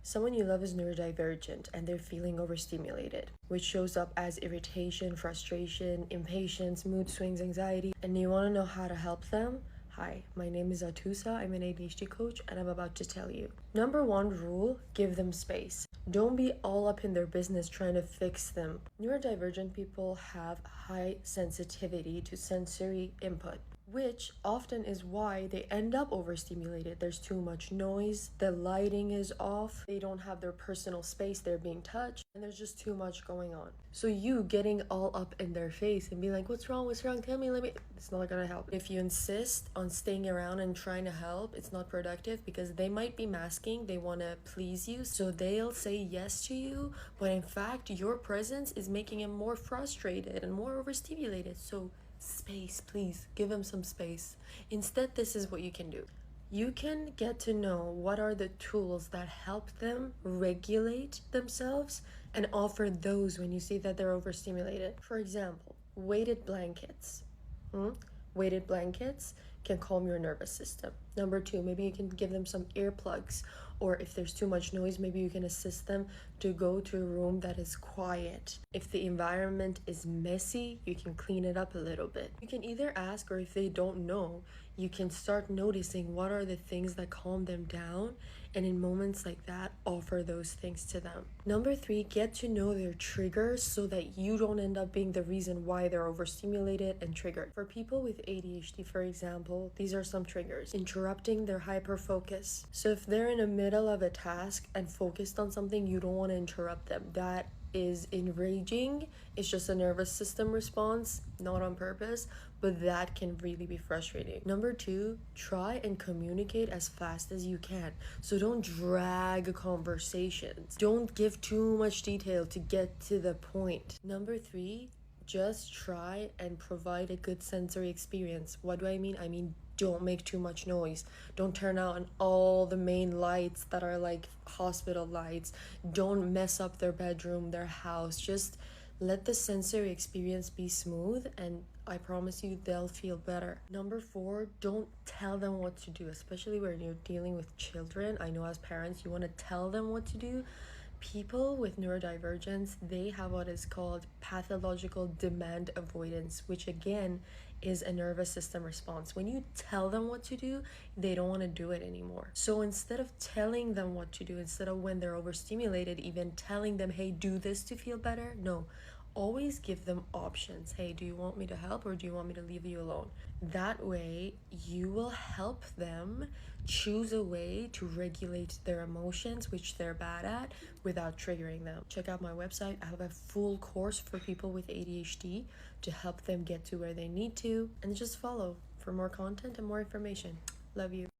Someone you love is neurodivergent and they're feeling overstimulated, which shows up as irritation, frustration, impatience, mood swings, anxiety, and you want to know how to help them? Hi, my name is Atusa. I'm an ADHD coach, and I'm about to tell you. Number one rule, give them space. Don't be all up in their business trying to fix them. Neurodivergent people have high sensitivity to sensory input, which often is why they end up overstimulated. There's too much noise, the lighting is off, they don't have their personal space, they're being touched, and there's just too much going on. So you getting all up in their face and be like, what's wrong, tell me, let me, it's not gonna help. If you insist on staying around and trying to help, it's not productive, because they might be masking, they want to please you, so they'll say yes to you, but in fact your presence is making them more frustrated and more overstimulated. So space, please give them some space. Instead, this is what you can do. You can get to know what are the tools that help them regulate themselves and offer those when you see that they're overstimulated. For example, weighted blankets. Weighted blankets can calm your nervous system. Number two, maybe you can give them some earplugs, or if there's too much noise, maybe you can assist them to go to a room that is quiet. If the environment is messy, you can clean it up a little bit. You can either ask, or if they don't know, you can start noticing what are the things that calm them down, and in moments like that, offer those things to them. Number three, get to know their triggers so that you don't end up being the reason why they're overstimulated and triggered. For people with ADHD, for example, these are some triggers. Interrupting their hyper focus. So if they're in the middle of a task and focused on something, you don't want to interrupt them. That is enraging. It's just a nervous system response, not on purpose, but that can really be frustrating. Number two, try and communicate as fast as you can. So don't drag conversations. Don't give too much detail to get to the point. Number three, just try and provide a good sensory experience. What do I mean? I mean, don't make too much noise. Don't turn on all the main lights that are like hospital lights. Don't mess up their bedroom, their house. Just let the sensory experience be smooth, and I promise you they'll feel better. Number four, don't tell them what to do, especially when you're dealing with children. I know as parents you want to tell them what to do. People with neurodivergence, they have what is called pathological demand avoidance, which again is a nervous system response. When you tell them what to do, they don't want to do it anymore. So instead of telling them what to do, instead of when they're overstimulated, even telling them, hey, do this to feel better, no. Always give them options. Hey, do you want me to help, or do you want me to leave you alone? That way, you will help them choose a way to regulate their emotions, which they're bad at, without triggering them. Check out my website. I have a full course for people with ADHD to help them get to where they need to, and just follow for more content and more information. Love you.